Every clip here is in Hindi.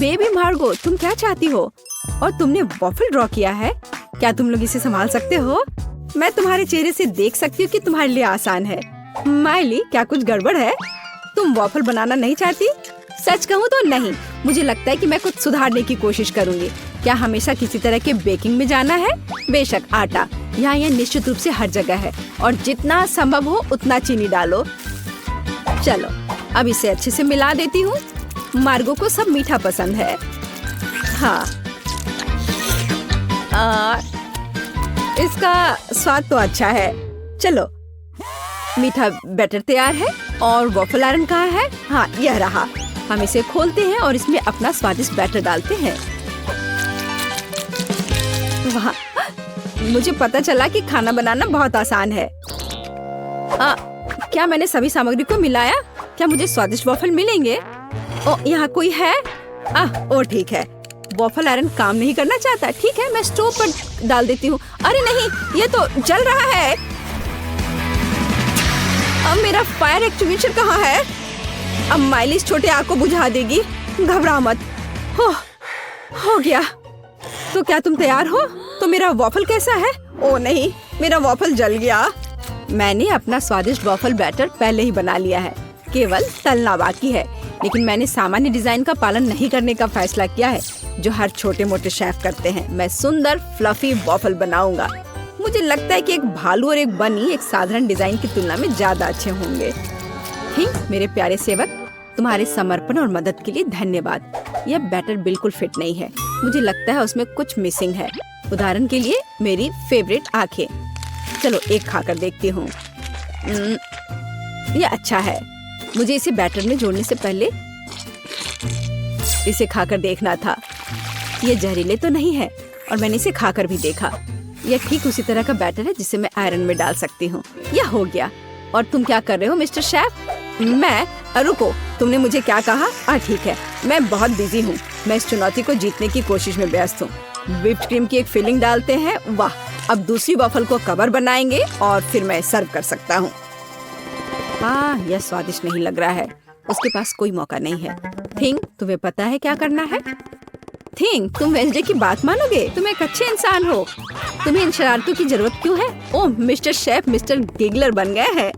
बेबी मार्गो, तुम क्या चाहती हो? और तुमने वॉफल ड्रॉ किया है? क्या तुम लोग इसे संभाल सकते हो? मैं तुम्हारे चेहरे से देख सकती हूँ कि तुम्हारे लिए आसान है। माइली, क्या कुछ गड़बड़ है? तुम वॉफल बनाना नहीं चाहती? सच कहूँ तो नहीं। मुझे लगता है कि मैं कुछ सुधारने की कोशिश करूँगी। क्या हमेशा किसी तरह के बेकिंग में जाना है? बेशक, आटा यहाँ निश्चित रूप से हर जगह है और जितना संभव हो उतना चीनी डालो। चलो, अब इसे अच्छे से मिला देती हूँ। मार्गो को सब मीठा पसंद है। हाँ, इसका स्वाद तो अच्छा है। चलो, मीठा बैटर तैयार है और वॉफल आयरन कहाँ है? हाँ, यह रहा। हम इसे खोलते हैं और इसमें अपना स्वादिष्ट बैटर डालते हैं। वाह, मुझे पता चला कि खाना बनाना बहुत आसान है। क्या मैंने सभी सामग्री को मिलाया? क्या मुझे स्वादिष्ट वॉफल मिलेंगे? ओ, यहाँ कोई है? ओ ठीक है। वॉफल आयरन काम नहीं करना चाहता। ठीक है, मैं स्टोव पर डाल देती हूँ। अरे नहीं, ये तो जल रहा है। अब मेरा फायर एक्सटिंग्विशर कहाँ है? अब माइली इस छोटे आग को बुझा देगी। घबरा मत। हो गया। तो क्या तुम तैयार हो? तो मेरा वॉफल कैसा है? ओ नहीं, मेरा वॉफल जल गया। मैंने अपना स्वादिष्ट वॉफल बैटर पहले ही बना लिया है, केवल तलना बाकी है। लेकिन मैंने सामान्य डिजाइन का पालन नहीं करने का फैसला किया है, जो हर छोटे मोटे शेफ करते हैं। मैं सुंदर फ्लफी वॉफल बनाऊंगा। मुझे लगता है कि एक भालू और एक बनी एक साधारण डिजाइन की तुलना में ज्यादा अच्छे होंगे। मेरे प्यारे सेवक, तुम्हारे समर्पण और मदद के लिए धन्यवाद। यह बैटर बिल्कुल फिट नहीं है। मुझे लगता है उसमें कुछ मिसिंग है। उदाहरण के लिए मेरी फेवरेट आंखें। चलो, एक खाकर देखती हूँ। यह अच्छा है। मुझे इसे बैटर में जोड़ने से पहले इसे खाकर देखना था। यह जहरीले तो नहीं है और मैंने इसे खाकर भी देखा। यह ठीक उसी तरह का बैटर है जिसे मैं आयरन में डाल सकती हूँ। यह हो गया। और तुम क्या कर रहे हो मिस्टर शेफ? मैं? रुको, तुमने मुझे क्या कहा? ठीक है, मैं बहुत बिजी हूँ। मैं इस चुनौती को जीतने की कोशिश में व्यस्त हूँ। व्हिप्ड क्रीम की एक फिलिंग डालते हैं। वाह, अब दूसरी वॉफल को कवर बनाएंगे और फिर मैं सर्व कर सकता हूँ। यह स्वादिष्ट नहीं लग रहा है। उसके पास कोई मौका नहीं है। थिंग, तुम्हें पता है क्या करना है? थिंग, तुम वेंसडे की बात मानोगे? तुम एक अच्छे इंसान हो। तुम्हें इन शरारतों की जरूरत क्यों है? ओह, मिस्टर शेफ मिस्टर गिगलर बन गए हैं।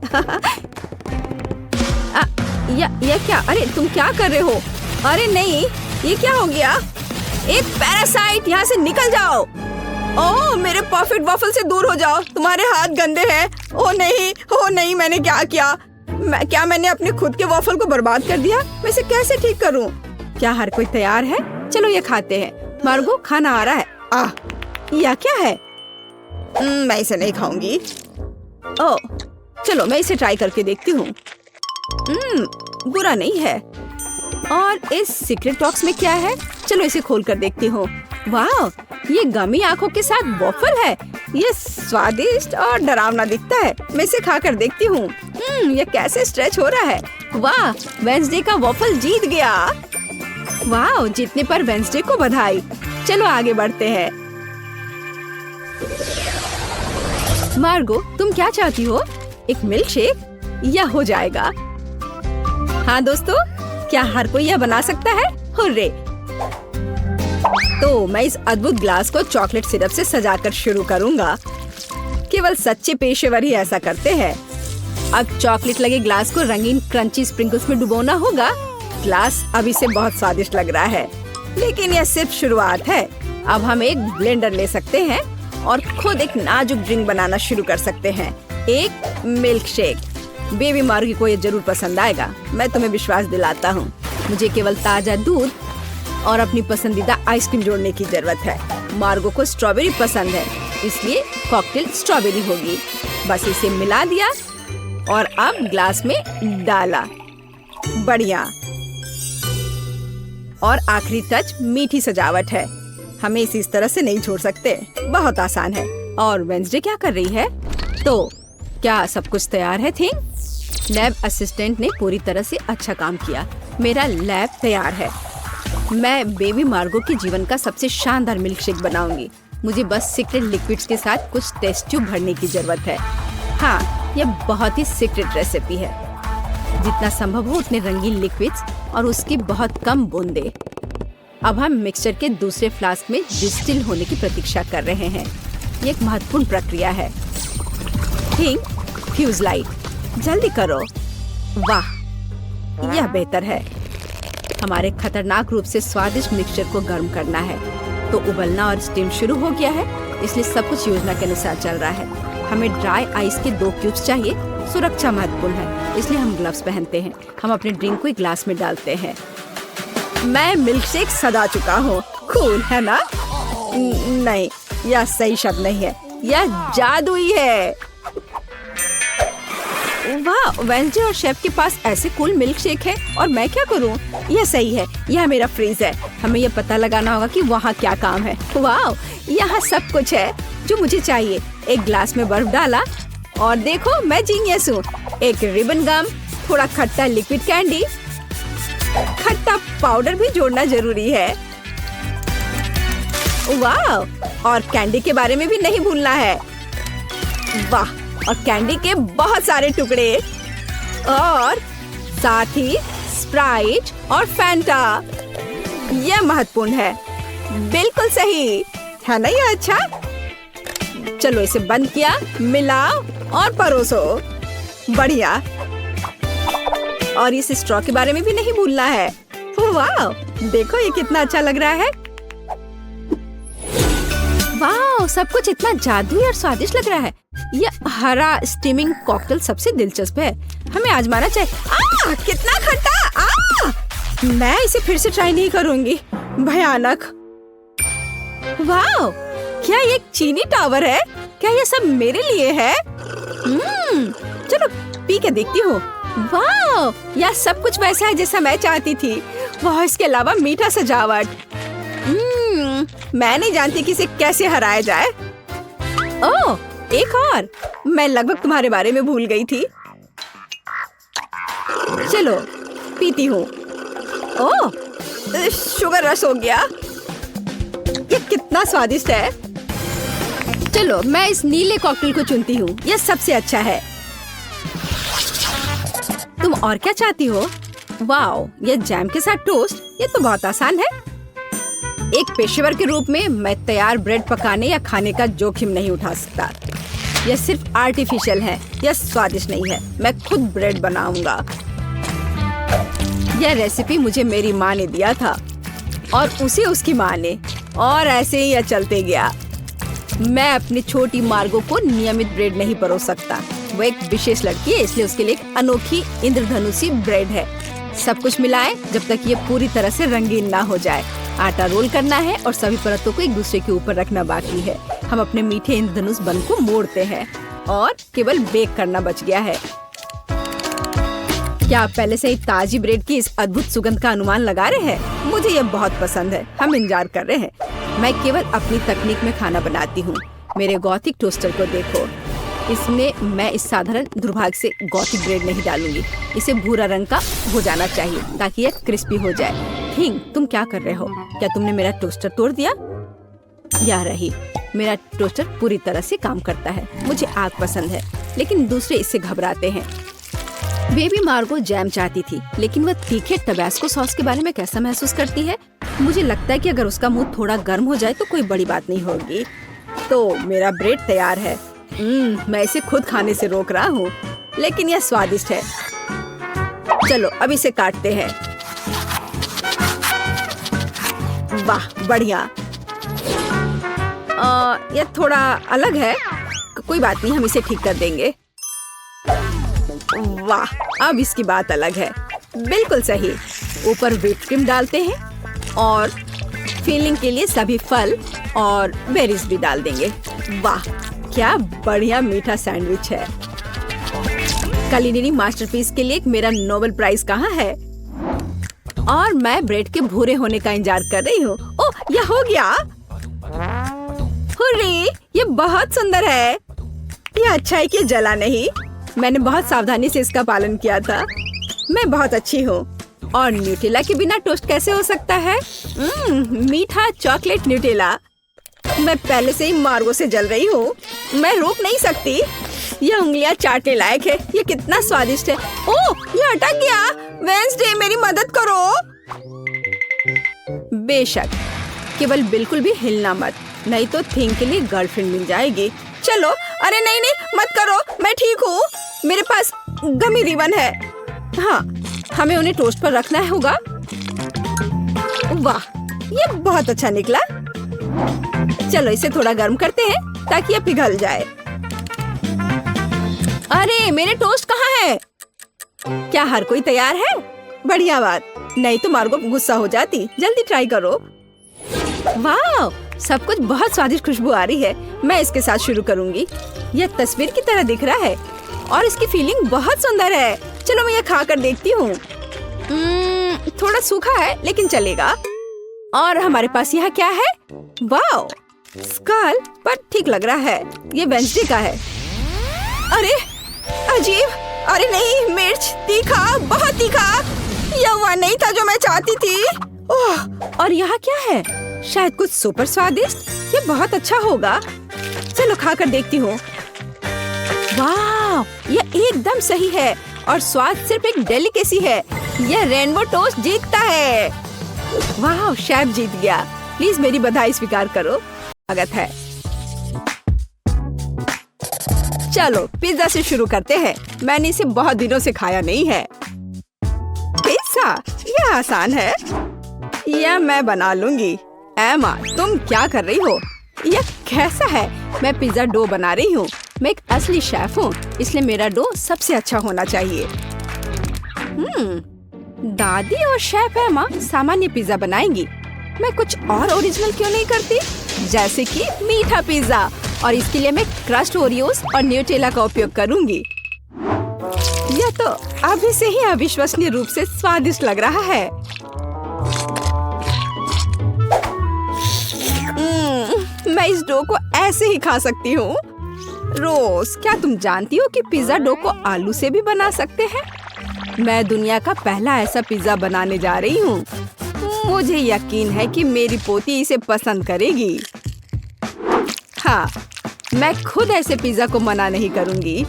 या क्या? अरे तुम क्या कर रहे हो? अरे नहीं, ये क्या हो गया? एक पैरासाइट, यहाँ से निकल जाओ। ओह, मेरे परफेक्ट वॉफल से दूर हो जाओ। तुम्हारे हाथ गंदे हैं। ओह नहीं, मैंने क्या किया? क्या मैंने अपने खुद के वॉफल को बर्बाद कर दिया? मैं इसे कैसे ठीक करूं? क्या हर कोई तैयार है? चलो, ये खाते हैं। मार्गो, खाना आ रहा है। यह क्या है? मैं इसे नहीं खाऊंगी। ओह, चलो मैं इसे ट्राई करके देखती हूँ। बुरा नहीं है। और इस सीक्रेट बॉक्स में क्या है? चलो इसे खोल कर देखती हूँ। वाह, ये गमी आंखों के साथ वॉफल है। ये स्वादिष्ट और डरावना दिखता है। मैं इसे खा कर देखती हूँ। ये कैसे स्ट्रेच हो रहा है। वाह, वेंसडे का वॉफल जीत गया। वाह, जीतने पर वेंसडे को बधाई। चलो आगे बढ़ते हैं। मार्गो, तुम क्या चाहती हो? एक मिल्क शेक? यह हो जाएगा। हाँ दोस्तों, क्या हर कोई यह बना सकता है? हुर्रे! तो मैं इस अद्भुत ग्लास को चॉकलेट सिरप से सजाकर शुरू करूंगा। केवल सच्चे पेशेवर ही ऐसा करते हैं। अब चॉकलेट लगे ग्लास को रंगीन क्रंची स्प्रिंकल्स में डुबोना होगा। ग्लास अभी से बहुत स्वादिष्ट लग रहा है, लेकिन यह सिर्फ शुरुआत है। अब हम एक ब्लेंडर ले सकते हैं और खुद एक नाजुक ड्रिंक बनाना शुरू कर सकते हैं। एक मिल्क शेक। बेबी मार्गी को ये जरूर पसंद आएगा, मैं तुम्हें विश्वास दिलाता हूँ। मुझे केवल ताजा दूध और अपनी पसंदीदा आइसक्रीम जोड़ने की जरूरत है। मार्गो को स्ट्रॉबेरी पसंद है, इसलिए कॉकटेल स्ट्रॉबेरी होगी। बस इसे मिला दिया और अब ग्लास में डाला। बढ़िया। और आखिरी टच मीठी सजावट है। हमें इसे इस तरह से नहीं छोड़ सकते। बहुत आसान है। और वेंसडे क्या कर रही है? तो क्या सब कुछ तैयार है? थिंग, लैब असिस्टेंट ने पूरी तरह से अच्छा काम किया। मेरा लैब तैयार है। मैं बेबी मार्गो के जीवन का सबसे शानदार मिल्क शेक बनाऊंगी। मुझे बस सीक्रेट लिक्विड्स के साथ कुछ टेस्ट ट्यूब भरने की जरूरत है। हाँ, यह बहुत ही सीक्रेट रेसिपी है। जितना संभव हो उतने रंगीन लिक्विड्स और उसकी बहुत कम बूंदें। अब हम मिक्सचर के दूसरे फ्लास्क में डिस्टिल होने की प्रतीक्षा कर रहे हैं। ये एक महत्वपूर्ण प्रक्रिया है। थिंक फ्यूज लाइट, जल्दी करो। वाह, यह बेहतर है। हमारे खतरनाक रूप से स्वादिष्ट मिक्सचर को गर्म करना है। तो उबलना और स्टीम शुरू हो गया है, इसलिए सब कुछ योजना के अनुसार चल रहा है। हमें ड्राई आइस के 2 क्यूब्स चाहिए। सुरक्षा महत्वपूर्ण है, इसलिए हम ग्लव्स पहनते हैं। हम अपने ड्रिंक को एक ग्लास में डालते हैं। मैं मिल्क शेक सजा चुका हूँ। कूल है ना? नहीं, यह सही शब्द नहीं है, यह जादुई है। वाह, वेंसडे और शेफ के पास ऐसे कूल मिल्क शेक है और मैं क्या करूं? यह सही है, यह मेरा फ्रीज है। हमें यह पता लगाना होगा कि वहाँ क्या काम है। वाह, यहाँ सब कुछ है जो मुझे चाहिए। एक ग्लास में बर्फ डाला और देखो मैं जीनियस हूँ। एक रिबन गम, थोड़ा खट्टा लिक्विड कैंडी, खट्टा पाउडर भी जोड़ना जरूरी है। वाह, और कैंडी के बारे में भी नहीं भूलना है। वाह, और कैंडी के बहुत सारे टुकड़े और साथ ही स्प्राइट और फैंटा। यह महत्वपूर्ण है। बिल्कुल सही है ना? ये अच्छा। चलो इसे बंद किया, मिलाओ और परोसो। बढ़िया। और इस स्ट्रॉ के बारे में भी नहीं भूलना है। वाह, देखो ये कितना अच्छा लग रहा है। वाह, सब कुछ इतना जादुई और स्वादिष्ट लग रहा है। यह हरा स्टीमिंग कॉकटेल सबसे दिलचस्प है। हमें आजमाना चाहिए। कितना खट्टा! मैं इसे फिर से ट्राई नहीं करूंगी। भयानक। वाह, क्या ये एक चीनी टावर है? क्या ये सब मेरे लिए है? चलो पी के देखती हूँ। वाह, यह सब कुछ वैसा है जैसा मैं चाहती थी। वाह, इसके अलावा मीठा सजावट। मैं नहीं जानती कि इसे कैसे हराया जाए। ओह, एक और। मैं लगभग तुम्हारे बारे में भूल गई थी। चलो पीती हूँ। ओह, शुगर रश हो गया। ये कितना स्वादिष्ट है। चलो मैं इस नीले कॉकटेल को चुनती हूँ, यह सबसे अच्छा है। तुम और क्या चाहती हो? वाओ, ये जैम के साथ टोस्ट, ये तो बहुत आसान है। एक पेशेवर के रूप में मैं तैयार ब्रेड पकाने या खाने का जोखिम नहीं उठा सकता। यह सिर्फ आर्टिफिशियल है, यह स्वादिष्ट नहीं है। मैं खुद ब्रेड बनाऊंगा। यह रेसिपी मुझे मेरी माँ ने दिया था और उसे उसकी माँ ने, और ऐसे ही यह चलते गया। मैं अपनी छोटी मार्गो को नियमित ब्रेड नहीं परोस सकता। वो एक विशेष लड़की है, इसलिए उसके लिए एक अनोखी इंद्रधनुषी ब्रेड है। सब कुछ मिलाएं जब तक ये पूरी तरह से रंगीन ना हो जाए। आटा रोल करना है और सभी परतों को एक दूसरे के ऊपर रखना बाकी है। हम अपने मीठे इंद्रधनुष बन को मोड़ते हैं और केवल बेक करना बच गया है। क्या आप पहले से ही ताजी ब्रेड की इस अद्भुत सुगंध का अनुमान लगा रहे हैं? मुझे ये बहुत पसंद है। हम इंतजार कर रहे हैं। मैं केवल अपनी तकनीक में खाना बनाती हूँ। मेरे गॉथिक टोस्टर को देखो। इसमें मैं इस साधारण दुर्भाग्य से गॉथिक ब्रेड नहीं डालूंगी। इसे भूरा रंग का हो जाना चाहिए ताकि यह क्रिस्पी हो जाए। थिंग, तुम क्या कर रहे हो? क्या तुमने मेरा टोस्टर तोड़ दिया? या रही, मेरा टोस्टर पूरी तरह से काम करता है। मुझे आग पसंद है, लेकिन दूसरे इससे घबराते हैं। बेबी मार्गो जैम चाहती थी, लेकिन वह तीखे टबैस्को सॉस के बारे में कैसा महसूस करती है? मुझे लगता है कि अगर उसका मुंह थोड़ा गर्म हो जाए तो कोई बड़ी बात नहीं होगी। तो मेरा ब्रेड तैयार है। मैं इसे खुद खाने से रोक रहा हूँ, लेकिन यह स्वादिष्ट है। चलो अब इसे काटते हैं। वाह, बढ़िया। यह थोड़ा अलग है। कोई बात नहीं, हम इसे ठीक कर देंगे। वाह, अब इसकी बात अलग है। बिल्कुल सही। ऊपर व्हिप क्रीम डालते हैं और फिलिंग के लिए सभी फल और बेरीज भी डाल देंगे। वाह, क्या बढ़िया मीठा सैंडविच है। कुलिनरी मास्टरपीस के लिए मेरा नोबेल प्राइज कहाँ है? और मैं ब्रेड के भूरे होने का इंतजार कर रही हूँ। ओह, यह हो गया। हुर्रे, ये बहुत सुंदर है। यह अच्छा है कि जला नहीं। मैंने बहुत सावधानी से इसका पालन किया था। मैं बहुत अच्छी हूँ। और न्यूटेला के बिना टोस्ट कैसे हो सकता है? मीठा चॉकलेट न्यूटेला। मैं पहले से ही मार्गो से जल रही हूँ। मैं रोक नहीं सकती। यह उंगलियां चाटने लायक है। यह कितना स्वादिष्ट है। ओह, यह अटक गया। वेंसडे, मेरी मदद करो। बेशक, केवल बिल्कुल भी हिलना मत, नहीं तो थिंग के लिए गर्लफ्रेंड मिल जाएगी। चलो। अरे नहीं नहीं मत करो, मैं ठीक हूँ, मेरे पास गमी रिबन है। हाँ, हमें उन्हें टोस्ट पर रखना होगा। वाह, ये बहुत अच्छा निकला। चलो इसे थोड़ा गर्म करते हैं ताकि ये पिघल जाए। अरे मेरे टोस्ट कहाँ है? क्या हर कोई तैयार है? बढ़िया बात, नहीं तो मार्गो गुस्सा हो जाती। जल्दी ट्राई करो। वाह, सब कुछ बहुत स्वादिष्ट खुशबू आ रही है। मैं इसके साथ शुरू करूंगी। यह तस्वीर की तरह दिख रहा है और इसकी फीलिंग बहुत सुंदर है। चलो मैं यह खा कर देखती हूँ। थोड़ा सूखा है लेकिन चलेगा। और हमारे पास यहाँ क्या है? वाह, स्कल, पर ठीक लग रहा है। ये वेंसडे का है। अरे अजीब, अरे नहीं, मिर्च, तीखा, बहुत तीखा। यह वह नहीं था जो मैं चाहती थी। ओह, और यहाँ क्या है? शायद कुछ सुपर स्वादिष्ट। ये बहुत अच्छा होगा। चलो खाकर देखती हूँ। वाह, यह एकदम सही है और स्वाद सिर्फ एक डेलिकेसी है। यह रेनबो टोस्ट जीतता है। वाह, शेफ जीत गया। प्लीज मेरी बधाई स्वीकार करो। स्वागत है। चलो पिज्जा से शुरू करते हैं। मैंने इसे बहुत दिनों से खाया नहीं है। पिज्जा, यह आसान है। यह मैं बना लूंगी। एमा, तुम क्या कर रही हो? यह कैसा है? मैं पिज्जा डो बना रही हूँ। मैं एक असली शेफ हूँ, इसलिए मेरा डो सबसे अच्छा होना चाहिए। दादी और शेफ एमा सामान्य पिज्जा बनाएंगी। मैं कुछ और ओरिजिनल क्यों नहीं करती? जैसे कि मीठा पिज्जा, और इसके लिए मैं क्रस्ट ओरियोस और न्यूटेला का उपयोग करूंगी। यह तो अभी से ही अविश्वसनीय रूप से स्वादिष्ट लग रहा है। मैं इस डो को ऐसे ही खा सकती हूँ। रोज, क्या तुम जानती हो कि पिज्जा डो को आलू से भी बना सकते हैं? मैं दुनिया का पहला ऐसा पिज्जा बनाने जा रही हूँ। मुझे यकीन है कि मेरी पोती इसे पसंद करेगी। हाँ, मैं खुद ऐसे पिज्जा को मना नहीं करूँगी।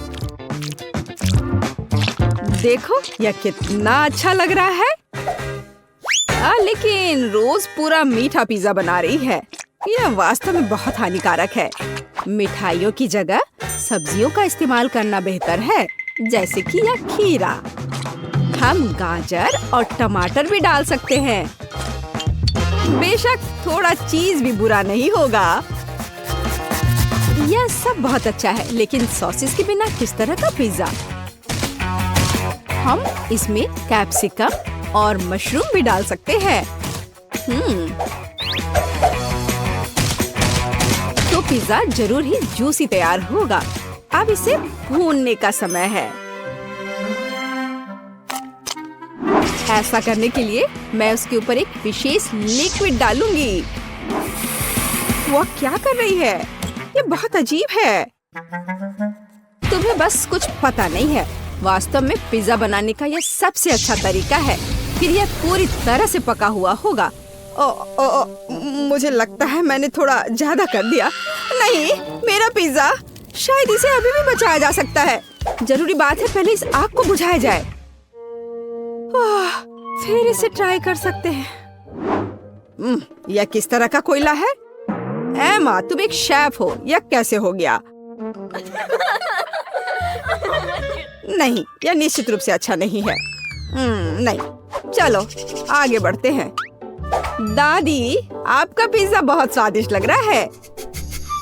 देखो यह कितना अच्छा लग रहा है। लेकिन रोज पूरा मीठा पिज्जा बना रही है। यह वास्तव में बहुत हानिकारक है। मिठाइयों की जगह सब्जियों का इस्तेमाल करना बेहतर है, जैसे कि यह खीरा। हम गाजर और टमाटर भी डाल सकते हैं। बेशक थोड़ा चीज भी बुरा नहीं होगा। यह सब बहुत अच्छा है, लेकिन सॉसेस के बिना किस तरह का पिज्जा? हम इसमें कैप्सिकम और मशरूम भी डाल सकते हैं। तो पिज्जा जरूर ही जूसी तैयार होगा। अब इसे भूनने का समय है। ऐसा करने के लिए मैं उसके ऊपर एक विशेष लिक्विड डालूंगी। वो क्या कर रही है? ये बहुत अजीब है। तुम्हें बस कुछ पता नहीं है। वास्तव में पिज्जा बनाने का यह सबसे अच्छा तरीका है। फिर यह पूरी तरह से पका हुआ होगा। मुझे लगता है मैंने थोड़ा ज्यादा कर दिया। नहीं, मेरा पिज्जा, शायद इसे अभी भी बचाया जा सकता है। जरूरी बात है पहले इस आग को बुझाया जाए। फिर इसे ट्राई कर सकते हैं। यह किस तरह का कोयला है? एमा, तुम एक शेफ हो, यह कैसे हो गया? नहीं, यह निश्चित रूप से अच्छा नहीं है। नहीं, चलो आगे बढ़ते हैं। दादी, आपका पिज्जा बहुत स्वादिष्ट लग रहा है,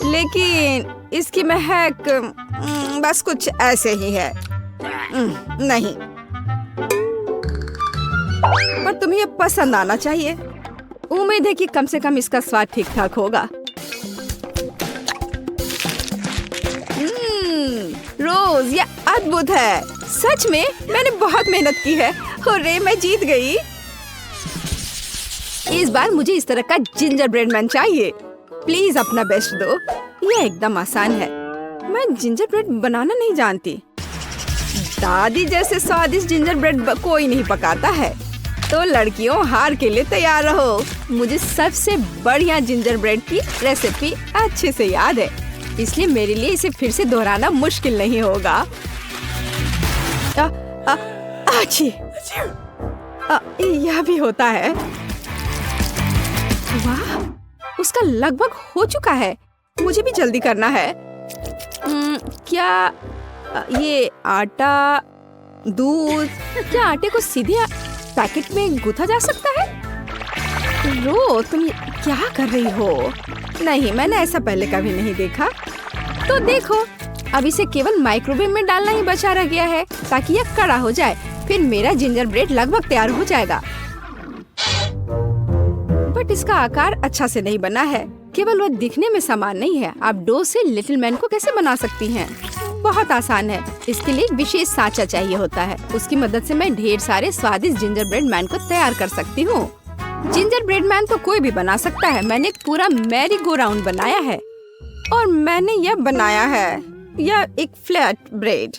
लेकिन इसकी महक बस कुछ ऐसे ही है। नहीं, पर तुम्हें ये पसंद आना चाहिए। उम्मीद है कि कम से कम इसका स्वाद ठीक ठाक होगा। रोज, ये अद्भुत है। सच में मैंने बहुत मेहनत की है। हुर्रे, मैं जीत गई। इस बार मुझे इस तरह का जिंजर ब्रेड मैन चाहिए। प्लीज अपना बेस्ट दो। ये एकदम आसान है। मैं जिंजर ब्रेड बनाना नहीं जानती। दादी जैसे स्वादिष्ट जिंजर ब्रेड कोई नहीं पकाता है। तो लड़कियों, हार के लिए तैयार रहो। मुझे सबसे बढ़िया जिंजर ब्रेड की रेसिपी अच्छे से याद है, इसलिए मेरे लिए इसे फिर से दोहराना मुश्किल नहीं होगा। यह भी होता है। उसका लगभग हो चुका है। मुझे भी जल्दी करना है। क्या ये आटा, दूध, क्या आटे को सीधे पैकेट में गूंथा जा सकता है? रो, तुम क्या कर रही हो? नहीं, मैंने ऐसा पहले कभी नहीं देखा। तो देखो, अब इसे केवल माइक्रोवेव में डालना ही बचा रह गया है ताकि यह कड़ा हो जाए। फिर मेरा जिंजर ब्रेड लगभग तैयार हो जाएगा। बट इसका आकार अच्छा से नहीं बना है। केवल वह दिखने में समान नहीं है। आप डो से लिटिल मैन को कैसे बना सकती हैं? बहुत आसान है। इसके लिए एक विशेष सांचा चाहिए होता है। उसकी मदद से मैं ढेर सारे स्वादिष्ट जिंजर ब्रेड मैन को तैयार कर सकती हूँ। जिंजर ब्रेड मैन तो कोई भी बना सकता है। मैंने एक पूरा मैरी गो राउंड बनाया है और मैंने यह बनाया है, यह एक फ्लैट ब्रेड।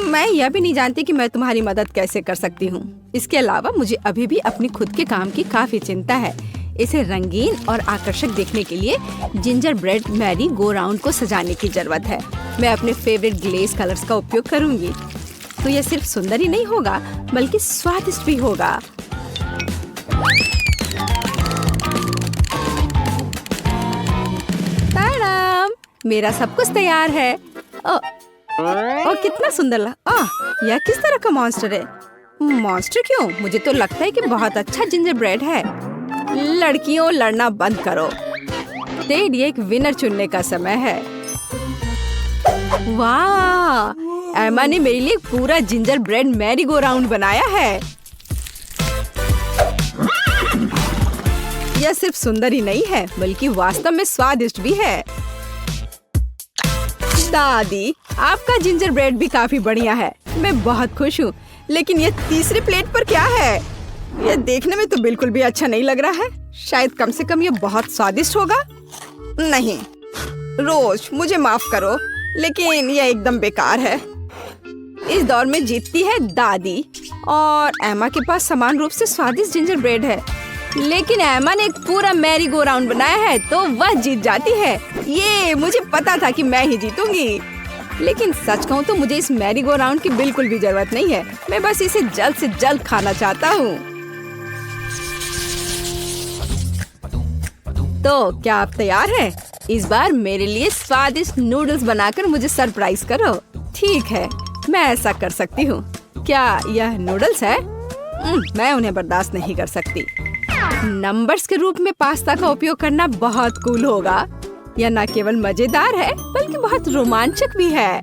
मैं यह भी नहीं जानती कि मैं तुम्हारी मदद कैसे कर सकती हूँ। इसके अलावा मुझे अभी भी अपनी खुद के काम की काफी चिंता है। इसे रंगीन और आकर्षक देखने के लिए ginger bread merry go round को सजाने की जरूरत है। मैं अपने फेवरेट ग्लेज कलर्स का उपयोग करूँगी। तो यह सिर्फ सुंदर ही नहीं होगा बल्कि स्वादिष्ट भी होगा। ताड़ाम, मेरा सब कुछ तैयार है। और कितना सुंदर यह किस तरह का मॉन्स्टर है? मॉन्स्टर क्यों? मुझे तो लगता है कि बहुत अच्छा जिंजर ब्रेड है। लड़कियों, लड़ना बंद करो। टेड, ये एक विनर चुनने का समय है। वाह, एमा ने मेरे लिए पूरा ginger bread merry go round बनाया है। यह सिर्फ सुंदर ही नहीं है बल्कि वास्तव में स्वादिष्ट भी है। दादी, आपका जिंजर ब्रेड भी काफी बढ़िया है। मैं बहुत खुश हूँ। लेकिन ये तीसरी प्लेट पर क्या है? यह देखने में तो बिल्कुल भी अच्छा नहीं लग रहा है। शायद कम से कम ये बहुत स्वादिष्ट होगा। नहीं रोज, मुझे माफ करो, लेकिन यह एकदम बेकार है। इस दौर में जीतती है दादी और एमा के पास समान रूप से स्वादिष्ट जिंजर ब्रेड है। लेकिन एमा ने एक पूरा मैरी गो राउंड बनाया है तो वह जीत जाती है। ये मुझे पता था कि मैं ही जीतूंगी। लेकिन सच कहूँ तो मुझे इस मैरी गो राउंड की बिल्कुल भी जरूरत नहीं है। मैं बस इसे जल्द से जल्द खाना चाहता हूँ। तो क्या आप तैयार हैं? इस बार मेरे लिए स्वादिष्ट नूडल्स बनाकर मुझे सरप्राइज करो। ठीक है, मैं ऐसा कर सकती हूँ। क्या यह नूडल्स है? मैं उन्हें बर्दाश्त नहीं कर सकती। नंबर्स के रूप में पास्ता का उपयोग करना बहुत कूल होगा। यह न केवल मजेदार है बल्कि बहुत रोमांचक भी है।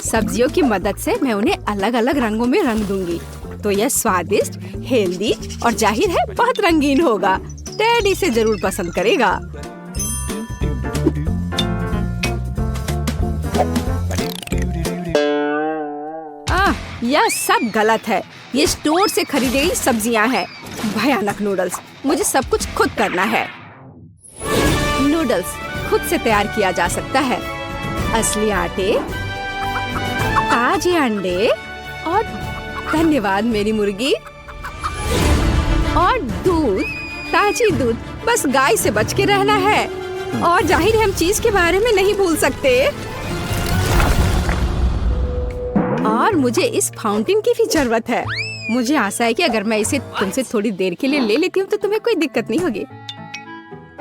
सब्जियों की मदद से मैं उन्हें अलग अलग रंगों में रंग दूंगी तो यह स्वादिष्ट, हेल्दी और जाहिर है बहुत रंगीन होगा। टेड इसे जरूर पसंद करेगा। यह सब गलत है। ये स्टोर से खरीदी गई सब्जियां हैं। भयानक नूडल्स। मुझे सब कुछ खुद करना है। नूडल्स खुद से तैयार किया जा सकता है। असली आटे, ताजे अंडे और धन्यवाद मेरी मुर्गी, और दूध, ताजी दूध। बस गाय से बच के रहना है। और जाहिर है हम चीज के बारे में नहीं भूल सकते। और मुझे इस फाउंटेन की भी जरूरत है। मुझे आशा है कि अगर मैं इसे तुमसे थोड़ी देर के लिए ले लेती हूँ तो तुम्हें कोई दिक्कत नहीं होगी।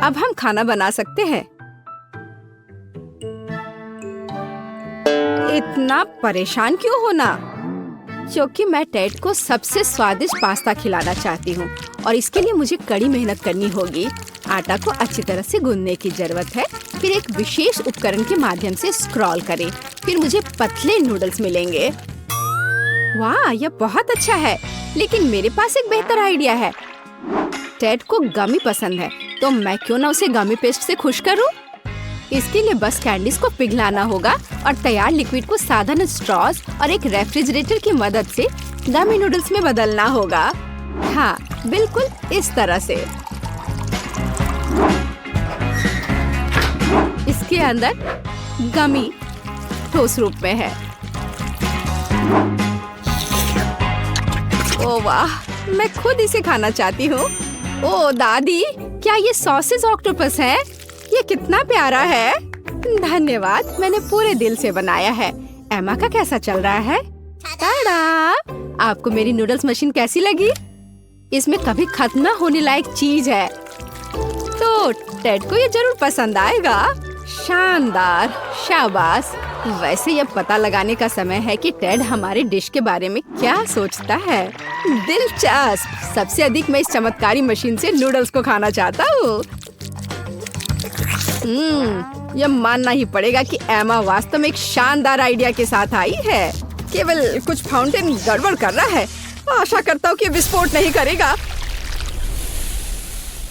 अब हम खाना बना सकते हैं। इतना परेशान क्यों होना? क्योंकि मैं टेड को सबसे स्वादिष्ट पास्ता खिलाना चाहती हूँ और इसके लिए मुझे कड़ी मेहनत करनी होगी। आटा को अच्छी तरह से गूंदने की जरूरत है। फिर एक विशेष उपकरण के माध्यम से स्क्रॉल करें। फिर मुझे पतले नूडल्स मिलेंगे। वाह, यह बहुत अच्छा है। लेकिन मेरे पास एक बेहतर आइडिया है। टेड को गमी पसंद है तो मैं क्यों ना उसे गमी पेस्ट से खुश करूं? इसके लिए बस कैंडीज को पिघलाना होगा और तैयार लिक्विड को साधारण स्ट्रॉज और एक रेफ्रिजरेटर की मदद से गमी नूडल्स में बदलना होगा। हाँ, बिल्कुल इस तरह से। इसके अंदर गमी ठोस रूप में है। ओह वाह, मैं खुद इसे खाना चाहती हूँ। ओह दादी, क्या ये सॉसेज ऑक्टोपस है? ये कितना प्यारा है। धन्यवाद, मैंने पूरे दिल से बनाया है। एमा का कैसा चल रहा है? टाडा! आपको मेरी नूडल्स मशीन कैसी लगी? इसमें कभी खत्म न होने लायक चीज है। तो टेड को ये जरूर पसंद आएगा। शानदार, शाबाश। वैसे ये पता लगाने का समय है कि टेड हमारे डिश के बारे में क्या सोचता है। दिलचस्प। सबसे अधिक मैं इस चमत्कारी मशीन से नूडल्स को खाना चाहता हूँ। यह मानना ही पड़ेगा कि एमा वास्तव में एक शानदार आइडिया के साथ आई है। केवल कुछ फाउंटेन गड़बड़ कर रहा है। आशा करता हूँ कि विस्फोट नहीं करेगा।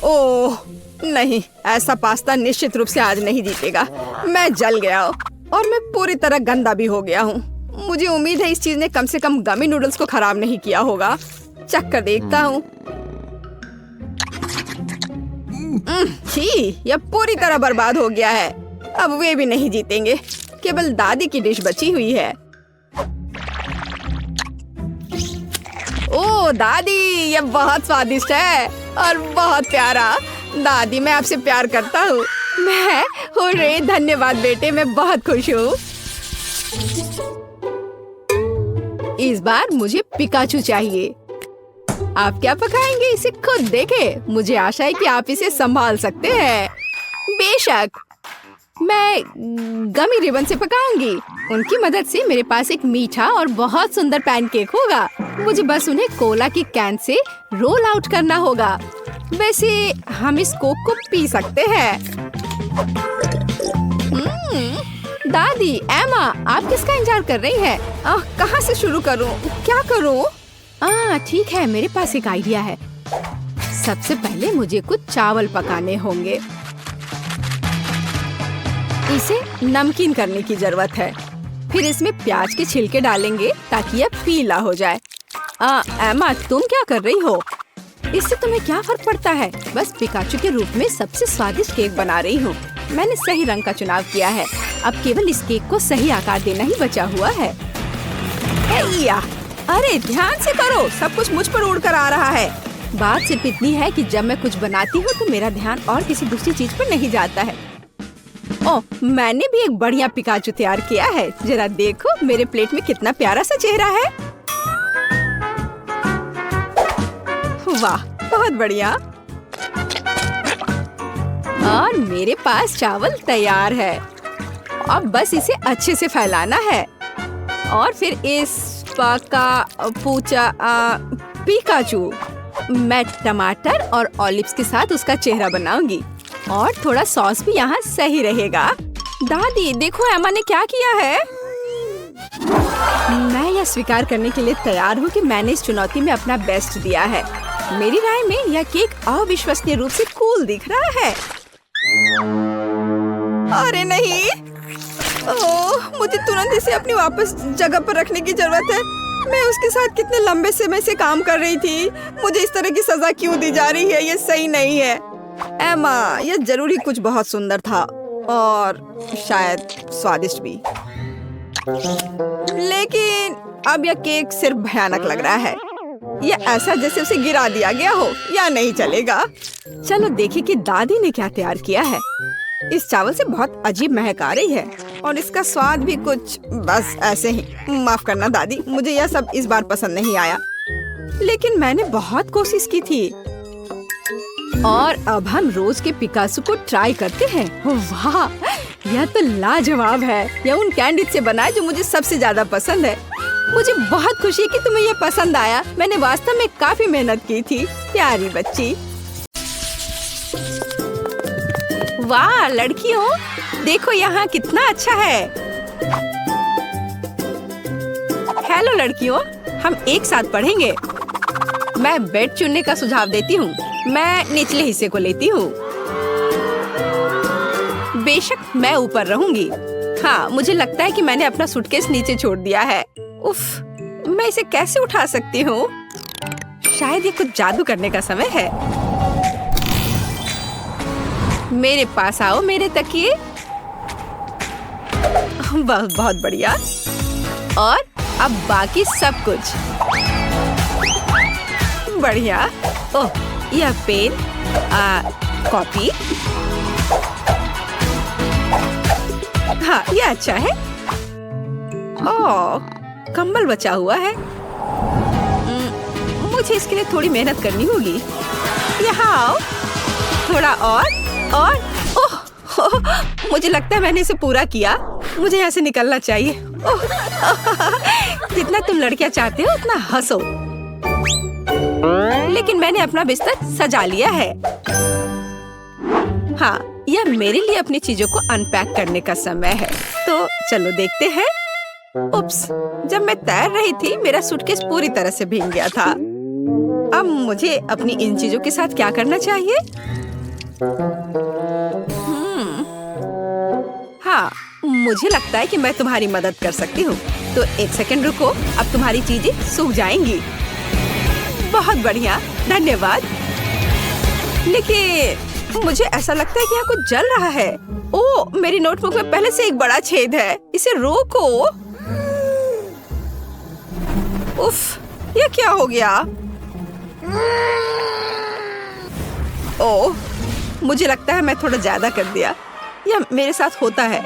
ओह नहीं, ऐसा पास्ता निश्चित रूप से आज नहीं जीतेगा। मैं जल गया और मैं पूरी तरह गंदा भी हो गया हूँ। मुझे उम्मीद है इस चीज ने कम से कम गमी नूडल्स को खराब नहीं किया होगा। चख कर देखता हूँ। छी, यह पूरी तरह बर्बाद हो गया है। अब वे भी नहीं जीतेंगे। केवल दादी की डिश बची हुई है। ओह दादी, यह बहुत स्वादिष्ट है और बहुत प्यारा। दादी, मैं आपसे प्यार करता हूँ। मैं हो रे, धन्यवाद बेटे, मैं बहुत खुश हूँ। इस बार मुझे पिकाचू चाहिए। आप क्या पकाएंगे इसे खुद देखें। मुझे आशा है कि आप इसे संभाल सकते हैं। बेशक, मैं गमी रिबन से पकाऊंगी। उनकी मदद से मेरे पास एक मीठा और बहुत सुंदर पैनकेक होगा। मुझे बस उन्हें कोला की कैन से रोल आउट करना होगा। वैसे हम इस कोक को पी सकते हैं। दादी, एमा, आप किसका इंतजार कर रही हैं? कहाँ से शुरू करूँ? क्या करूँ? ठीक है, मेरे पास एक आइडिया है। सबसे पहले मुझे कुछ चावल पकाने होंगे। इसे नमकीन करने की जरूरत है। फिर इसमें प्याज के छिलके डालेंगे ताकि यह पीला हो जाए। एमा, तुम क्या कर रही हो? इससे तुम्हें क्या फर्क पड़ता है? बस पिकाचू के रूप में सबसे स्वादिष्ट केक बना रही हूँ। मैंने सही रंग का चुनाव किया है। अब केवल इस केक को सही आकार देना ही बचा हुआ है। अरे ध्यान से करो, सब कुछ मुझ पर उड़ कर आ रहा है। बात सिर्फ इतनी है कि जब मैं कुछ बनाती हूँ तो मेरा ध्यान और किसी दूसरी चीज पर नहीं जाता है। ओह, मैंने भी एक बढ़िया पिकाचू तैयार किया है। जरा देखो मेरे प्लेट में कितना प्यारा सा चेहरा है। वाह, बहुत बढ़िया। और मेरे पास चावल तैयार है। अब बस इसे अच्छे से फैलाना है और फिर इस पिकाचू मैं टमाटर और ऑलिव्स के साथ उसका चेहरा बनाऊंगी और थोड़ा सॉस भी यहाँ सही रहेगा। दादी, देखो एमा ने क्या किया है। मैं यह स्वीकार करने के लिए तैयार हूँ कि मैंने इस चुनौती में अपना बेस्ट दिया है। मेरी राय में यह केक अविश्वसनीय रूप से कूल दिख रहा है। अरे नहीं, ओह, मुझे तुरंत इसे अपनी वापस जगह पर रखने की जरूरत है। मैं उसके साथ कितने लंबे समय से काम कर रही थी। मुझे इस तरह की सजा क्यों दी जा रही है? ये सही नहीं है। एमा, यह जरूर ही कुछ बहुत सुंदर था और शायद स्वादिष्ट भी, लेकिन अब यह केक सिर्फ भयानक लग रहा है। यह ऐसा जैसे उसे गिरा दिया गया हो। या नहीं चलेगा। चलो देखें कि दादी ने क्या तैयार किया है। इस चावल से बहुत अजीब महक आ रही है और इसका स्वाद भी कुछ बस ऐसे ही। माफ करना दादी, मुझे यह सब इस बार पसंद नहीं आया, लेकिन मैंने बहुत कोशिश की थी। और अब हम रोज के पिकासो को ट्राई करते हैं। वाह, यह तो लाजवाब है। यह उन कैंडी से बना है जो मुझे सबसे ज्यादा पसंद है। मुझे बहुत खुशी है कि तुम्हें यह पसंद आया। मैंने वास्तव में काफी मेहनत की थी, प्यारी बच्ची। वाह लड़कियों, देखो यहाँ कितना अच्छा है। हेलो लड़कियों, हम एक साथ पढ़ेंगे। मैं बेड चुनने का सुझाव देती हूँ। मैं निचले हिस्से को लेती हूँ। बेशक मैं ऊपर रहूंगी। हाँ, मुझे लगता है कि मैंने अपना सूटकेस नीचे छोड़ दिया है। उफ, मैं इसे कैसे उठा सकती हूँ? शायद ये कुछ जादू करने का समय है। मेरे पास आओ मेरे तकिए। बहुत बढ़िया। और अब बाकी सब कुछ बढ़िया। ओह, यह पेन, कॉपी। हाँ, यह अच्छा है। ओह, कंबल बचा हुआ है। मुझे इसके लिए थोड़ी मेहनत करनी होगी। यहाँ आओ। थोड़ा और ओह, मुझे लगता है मैंने इसे पूरा किया। मुझे यहाँ से निकलना चाहिए। जितना तुम लड़कियाँ चाहते हो उतना हंसो। लेकिन मैंने अपना बिस्तर सजा लिया है। हाँ, यह मेरे लिए अपनी चीजों को अनपैक करने का समय है। तो चलो देखते हैं। उप्स, जब मैं तैर रही थी मेरा सूटकेस पूरी तरह से भीग गया था। अब मुझे अपनी इन चीजों के साथ क्या करना चाहिए? हाँ, मुझे लगता है कि मैं तुम्हारी मदद कर सकती हूँ। तो एक सेकंड रुको, अब तुम्हारी चीजें सूख जाएंगी। बहुत बढ़िया, धन्यवाद। लेकिन मुझे ऐसा लगता है कि यहाँ कुछ जल रहा है। ओह, मेरी नोटबुक में पहले से एक बड़ा छेद है। इसे रोको। उफ, ये क्या हो गया? ओह, मुझे लगता है मैं थोड़ा ज्यादा कर दिया। यह मेरे साथ होता है।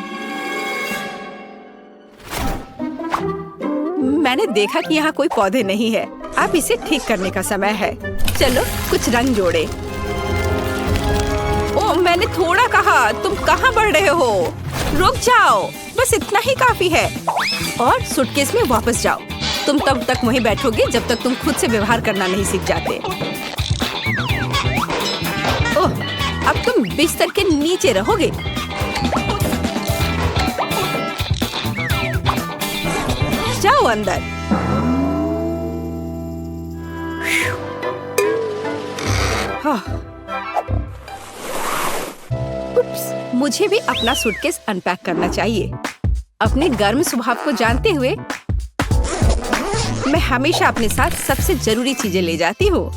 मैंने देखा कि यहाँ कोई पौधे नहीं है। अब इसे ठीक करने का समय है। चलो कुछ रंग जोड़े। ओह, मैंने थोड़ा कहा। तुम कहाँ बढ़ रहे हो? रुक जाओ, बस इतना ही काफी है। और सूटकेस में वापस जाओ। तुम तब तक वहीं बैठोगे जब तक तुम खुद से व्यवहार करना नहीं सीख जाते। ओह, अब तुम बिस्तर के नीचे रहोगे। जाओ अंदर। उप्स, मुझे भी अपना सूटकेस अनपैक करना चाहिए। अपने गर्म स्वभाव को जानते हुए मैं हमेशा अपने साथ सबसे जरूरी चीजें ले जाती हूँ।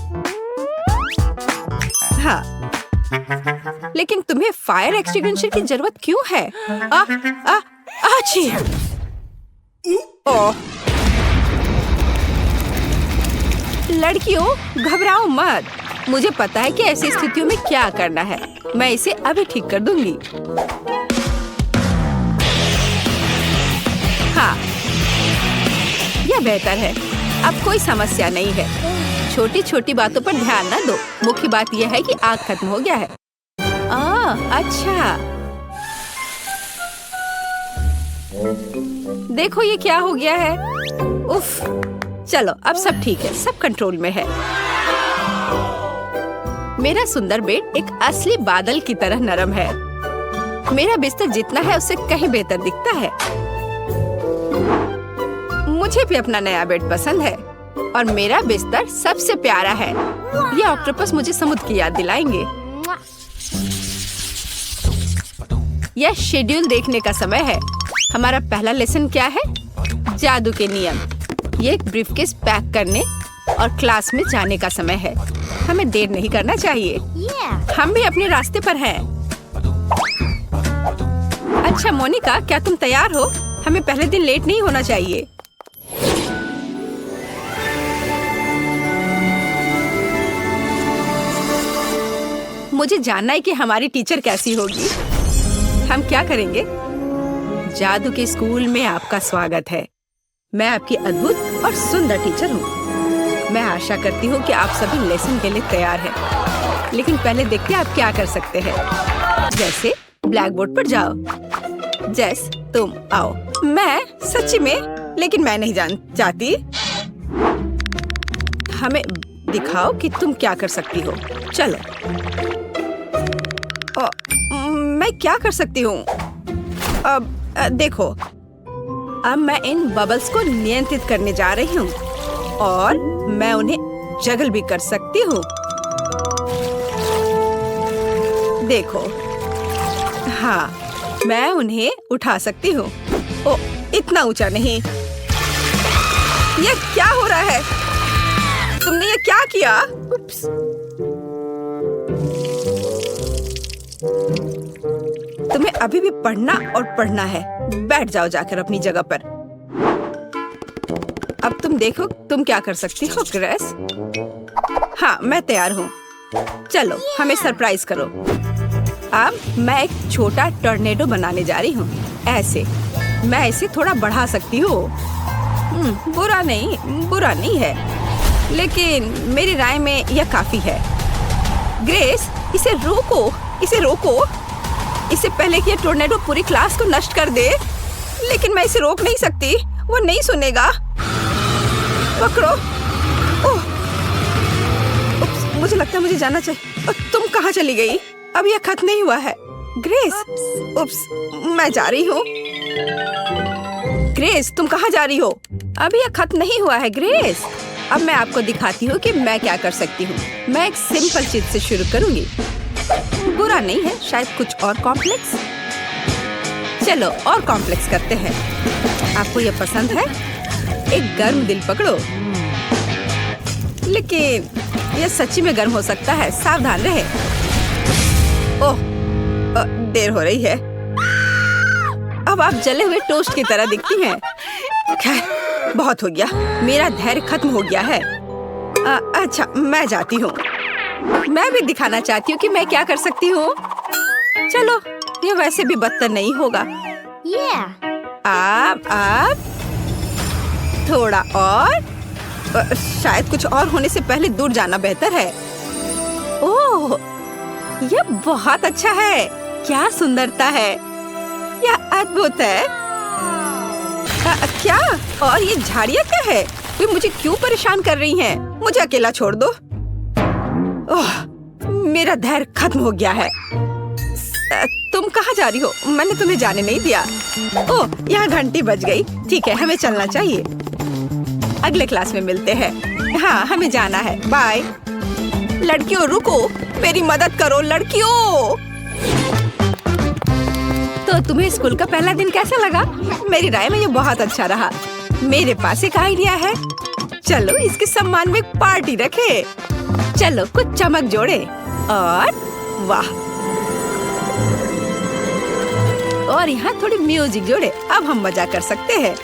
हाँ, लेकिन तुम्हें फायर एक्सटिंग्विशर की जरूरत क्यों है? आची! ओह, लड़कियों घबराओ मत। मुझे पता है कि ऐसी स्थितियों में क्या करना है। मैं इसे अभी ठीक कर दूंगी। हाँ, यह बेहतर है। अब कोई समस्या नहीं है। छोटी छोटी बातों पर ध्यान न दो। मुख्य बात यह है कि आग खत्म हो गया है। अच्छा, देखो ये क्या हो गया है। उफ, चलो अब सब ठीक है, सब कंट्रोल में है। मेरा सुंदर बेड एक असली बादल की तरह नरम है। मेरा बिस्तर जितना है उससे कहीं बेहतर दिखता है। मुझे भी अपना नया बेड पसंद है और मेरा बिस्तर सबसे प्यारा है। ये ऑक्टोपस मुझे समुद्र की याद दिलाएंगे। यह शेड्यूल देखने का समय है। हमारा पहला लेसन क्या है? जादू के नियम। ये एक ब्रीफकेस पैक करने और क्लास में जाने का समय है। हमें देर नहीं करना चाहिए। हम भी अपने रास्ते पर हैं। अच्छा मोनिका, क्या तुम तैयार हो? हमें पहले दिन लेट नहीं होना चाहिए। मुझे जानना है कि हमारी टीचर कैसी होगी। हम क्या करेंगे? जादू के स्कूल में आपका स्वागत है। मैं आपकी अद्भुत और सुंदर टीचर हूँ। मैं आशा करती हूँ कि आप सभी लेसन के लिए तैयार हैं। लेकिन पहले देखते हैं आप क्या कर सकते हैं। जैसे ब्लैक बोर्ड पर जाओ। जैस, तुम आओ। मैं सच्ची में, लेकिन मैं नहीं चाहती। हमें दिखाओ कि तुम क्या कर सकती हो। चलो। मैं क्या कर सकती हूँ? अब देखो, अब मैं इन बबल्स को नियंत्रित करने जा रही हूँ और मैं उन्हें जगल भी कर सकती हूँ। देखो, हाँ, मैं उन्हें उठा सकती हूँ। ओ, इतना ऊंचा नहीं। ये क्या हो रहा है? तुमने ये क्या किया? उप्स। तुम्हें अभी भी पढ़ना और पढ़ना है। बैठ जाओ जाकर अपनी जगह पर। अब तुम देखो तुम क्या कर सकती हो ग्रेस। हाँ, मैं तैयार हूँ। चलो हमें सरप्राइज करो। अब मैं एक छोटा टॉर्नेडो बनाने जा रही हूँ। ऐसे मैं इसे थोड़ा बढ़ा सकती हूँ। बुरा नहीं है, लेकिन मेरी राय में यह काफी है। ग्रेस, इसे रोको, इसे रोको। इससे पहले कि ये टोर्नेडो पूरी क्लास को नष्ट कर दे। लेकिन मैं इसे रोक नहीं सकती, वो नहीं सुनेगा। पकड़ो। ओह, मुझे लगता है मुझे जाना चाहिए। तुम कहाँ चली गई? अब यह खत्म नहीं हुआ है। ग्रेस, उप्स, मैं जा रही हूँ। ग्रेस, तुम कहाँ जा रही हो? अभी यह खत्म नहीं हुआ है ग्रेस। अब मैं आपको दिखाती हूँ कि मैं क्या कर सकती हूँ। मैं एक सिंपल चीज से शुरू करूँगी। बुरा नहीं है, शायद कुछ और कॉम्प्लेक्स। चलो और कॉम्प्लेक्स करते हैं। आपको यह पसंद है? एक गर्म दिल पकड़ो। लेकिन यह सच्ची में गर्म हो सकता है, सावधान रहे। ओह, देर हो रही है। अब आप जले हुए टोस्ट की तरह दिखती हैं। खैर, बहुत हो गया, मेरा धैर्य खत्म हो गया है। अच्छा, मैं जाती हूँ। मैं भी दिखाना चाहती हूँ कि मैं क्या कर सकती हूँ। चलो, ये वैसे भी बदतर नहीं होगा। आप थोड़ा और, शायद कुछ और होने से पहले दूर जाना बेहतर है। ओह, यह बहुत अच्छा है। क्या सुंदरता है, यह अद्भुत है। क्या? और ये झाड़ियाँ क्या है? वे मुझे क्यों परेशान कर रही हैं? मुझे अकेला छोड़ दो। ओह, मेरा धैर्य खत्म हो गया है। तुम कहाँ जा रही हो? मैंने तुम्हें जाने नहीं दिया। ओह, यहाँ घंटी बज गई। ठीक है, हमें चलना चाहिए। अगले क्लास में मिलते हैं। हाँ, हमें जाना है। बाय। लड़कियों रुको, मेरी मदद करो लड़कियों। तो तुम्हें स्कूल का पहला दिन कैसा लगा? मेरी राय में ये बहुत अच्छा रहा। मेरे पास एक आइडिया है। चलो इसके सम्मान में एक पार्टी रखे। चलो कुछ चमक जोड़े और वाह, और यहाँ थोड़ी म्यूजिक जोड़े। अब हम मजा कर सकते हैं।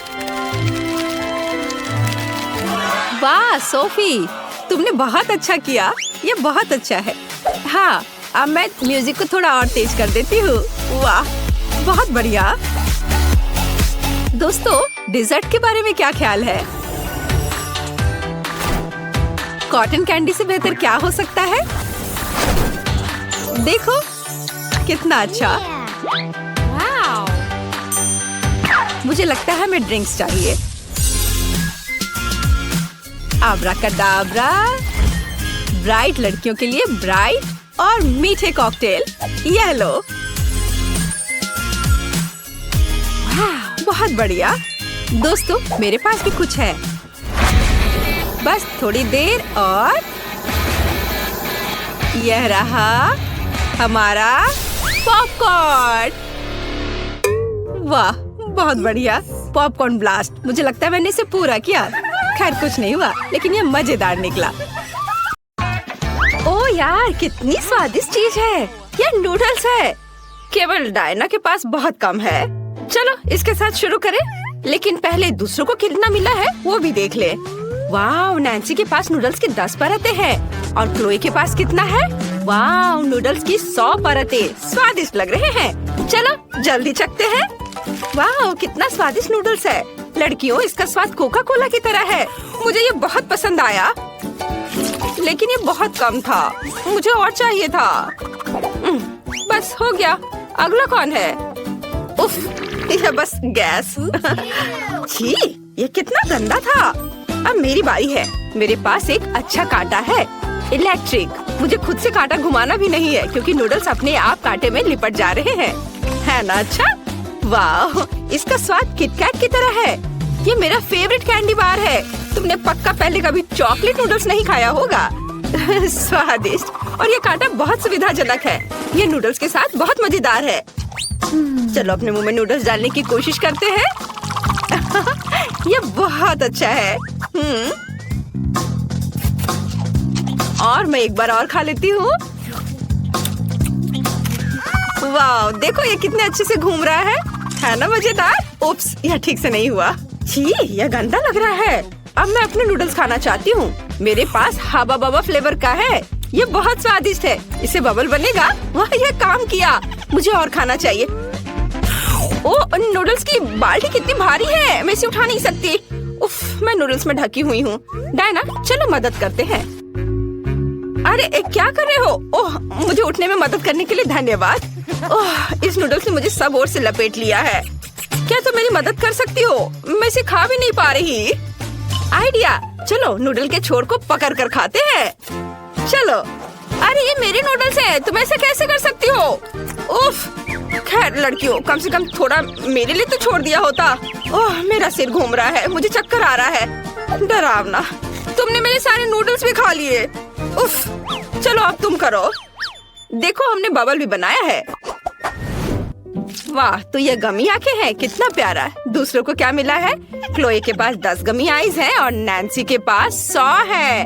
वाह सोफी, तुमने बहुत अच्छा किया। ये बहुत अच्छा है। हाँ, अब मैं म्यूजिक को थोड़ा और तेज कर देती हूँ। वाह, बहुत बढ़िया। दोस्तों, डिजर्ट के बारे में क्या ख्याल है? कॉटन कैंडी से बेहतर क्या हो सकता है? देखो कितना अच्छा। मुझे लगता है हमें ड्रिंक्स चाहिए। आब्राकाडाब्रा, ब्राइट लड़कियों के लिए ब्राइट और मीठे कॉकटेल। यह लो। बहुत बढ़िया। दोस्तों, मेरे पास भी कुछ है। बस थोड़ी देर और यह रहा हमारा पॉपकॉर्न। वाह, बहुत बढ़िया। Popcorn blast. मुझे लगता है मैंने इसे पूरा किया। खैर कुछ नहीं हुआ, लेकिन यह मजेदार निकला। ओह यार, कितनी स्वादिष्ट चीज है। यह नूडल्स है। केवल डायना के पास बहुत कम है। चलो इसके साथ शुरू करें, लेकिन पहले दूसरों को कितना मिला है वो भी देख ले। वाह, नैन्सी के पास नूडल्स की 10 परतें हैं और क्लोई के पास कितना है? वाह, नूडल्स की 100 परतें। स्वादिष्ट लग रहे हैं। चलो जल्दी चखते हैं। वाह, कितना स्वादिष्ट नूडल्स है। लड़कियों, इसका स्वाद कोका कोला की तरह है। मुझे ये बहुत पसंद आया, लेकिन ये बहुत कम था। मुझे और चाहिए था। बस हो गया। अगला कौन है? उफ, यह बस गैस। छी, ये कितना गंदा था। अब मेरी बारी है। मेरे पास एक अच्छा कांटा है, इलेक्ट्रिक। मुझे खुद से कांटा घुमाना भी नहीं है, क्योंकि नूडल्स अपने आप कांटे में लिपट जा रहे हैं। है ना अच्छा? वाह, इसका स्वाद किटकैट की तरह है। ये मेरा फेवरेट कैंडी बार है। तुमने पक्का पहले कभी चॉकलेट नूडल्स नहीं खाया होगा। स्वादिष्ट, और ये कांटा बहुत सुविधाजनक है। ये नूडल्स के साथ बहुत मजेदार है। चलो अपने मुंह में नूडल्स डालने की कोशिश करते हैं। ये बहुत अच्छा है। और मैं एक बार और खा लेती हूँ। वाह, देखो ये कितने अच्छे से घूम रहा है ना मजेदार? उप्स, यह ठीक से नहीं हुआ। छी, यह गंदा लग रहा है। अब मैं अपने नूडल्स खाना चाहती हूँ। मेरे पास हबा बबा फ्लेवर का है। ये बहुत स्वादिष्ट है। इसे बबल बनेगा। वाह, यह काम किया। मुझे और खाना चाहिए। ओह, नूडल्स की बाल्टी कितनी भारी है, मैं इसे उठा नहीं सकती। उफ, मैं नूडल्स में ढकी हुई हूँ। डायना, चलो मदद करते हैं। अरे क्या कर रहे हो? ओह, मुझे उठने में मदद करने के लिए धन्यवाद। ओह, इस नूडल्स ने मुझे सब ओर से लपेट लिया है। क्या तुम मेरी मदद कर सकती हो? मैं इसे खा भी नहीं पा रही। आइडिया, चलो नूडल के छोर को पकड़ कर खाते हैं। चलो। अरे ये मेरे नूडल्स हैं, तुम ऐसे कैसे कर सकती हो? उफ, खैर लड़कियों, कम से कम थोड़ा मेरे लिए तो छोड़ दिया होता। ओह, मेरा सिर घूम रहा है, मुझे चक्कर आ रहा है। डरावना, तुमने मेरे सारे नूडल्स भी खा लिए। उफ, चलो अब तुम करो। देखो हमने बबल भी बनाया है। वाह, तो ये गमी आंखें हैं, कितना प्यारा। दूसरों को क्या मिला है? क्लोए के पास 10 गमी आईज हैं और नैन्सी के पास 100 है।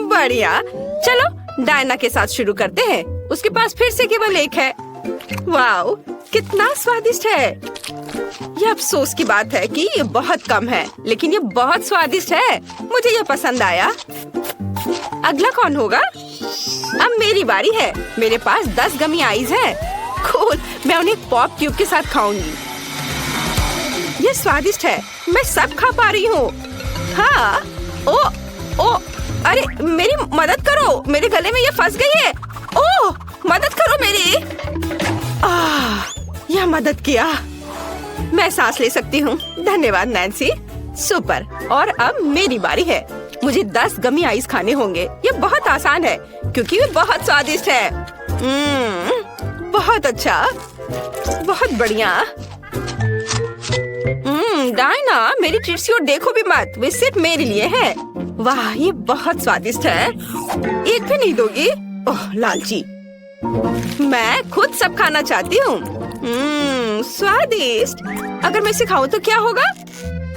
बढ़िया, चलो डायना के साथ शुरू करते हैं। उसके पास फिर से केवल 1 है। वाह, कितना स्वादिष्ट है। ये अफसोस की बात है कि ये बहुत कम है, लेकिन ये बहुत स्वादिष्ट है। मुझे ये पसंद आया। अगला कौन होगा? अब मेरी बारी है। मेरे पास 10 गमी आईज है। कूल, मैं उन्हें पॉप क्यूब के साथ खाऊंगी। ये स्वादिष्ट है, मैं सब खा पा रही हूँ। हाँ, ओ, अरे मेरी मदद करो, मेरे गले में ये फंस गई है। ओह, मदद करो मेरी। यह मदद किया। मैं सांस ले सकती हूँ। धन्यवाद नैन्सी। सुपर। और अब मेरी बारी है। मुझे 10 गमी आइस खाने होंगे। ये बहुत आसान है क्योंकि ये बहुत स्वादिष्ट है। बहुत अच्छा, बहुत बढ़िया। डायना, मेरी चिट्सियों देखो भी मत, वे सिर्फ मेरे लिए है। वाह, ये बहुत स्वादिष्ट है। एक भी नहीं दोगी? ओह लालची, मैं खुद सब खाना चाहती हूँ। स्वादिष्ट। अगर मैं इसे खाऊं तो क्या होगा?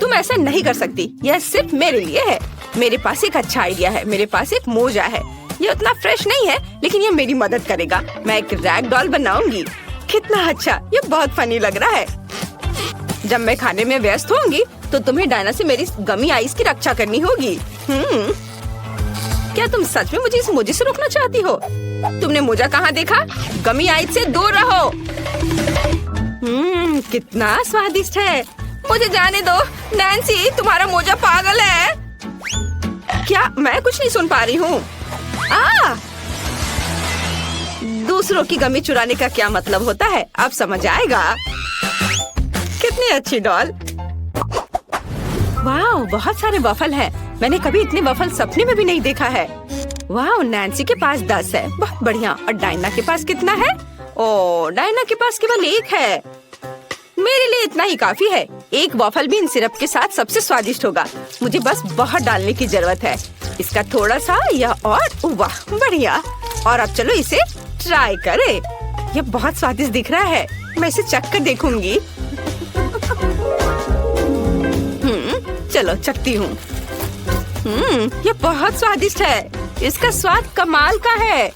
तुम ऐसा नहीं कर सकती, यह सिर्फ मेरे लिए है। मेरे पास एक अच्छा आइडिया है। मेरे पास एक मोजा है। ये उतना फ्रेश नहीं है, लेकिन ये मेरी मदद करेगा। मैं एक रैग डॉल बनाऊंगी। कितना अच्छा, ये बहुत फनी लग रहा है। जब मैं खाने में व्यस्त होंगी, तो तुम्हें डायना से मेरी गमी आइस की रक्षा करनी होगी। क्या तुम सच में मुझे इस मोजे से रोकना चाहती हो? तुमने मोजा कहाँ देखा? गमी आइस से दूर रहो। कितना स्वादिष्ट है। मुझे जाने दो। नैन्सी, तुम्हारा मोजा पागल है क्या? मैं कुछ नहीं सुन पा रही हूँ। दूसरों की गमी चुराने का क्या मतलब होता है, अब समझ आएगा। कितनी अच्छी डॉल। वाह, बहुत सारे वफल हैं। मैंने कभी इतने वफल सपने में भी नहीं देखा है। वाह, नैन्सी के पास 10 है। बहुत बढ़िया। और डायना के पास कितना है? ओह, डायना के पास केवल 1 है। मेरे लिए इतना ही काफी है। एक वॉफल भी इन सिरप के साथ सबसे स्वादिष्ट होगा। मुझे बस बहुत डालने की जरूरत है। इसका थोड़ा सा यह और वाह, बढ़िया। और अब चलो इसे ट्राई करें। यह बहुत स्वादिष्ट दिख रहा है। मैं इसे चख कर देखूंगी। चलो चखती हूँ। यह बहुत स्वादिष्ट है। इसका स्वाद कमाल का है।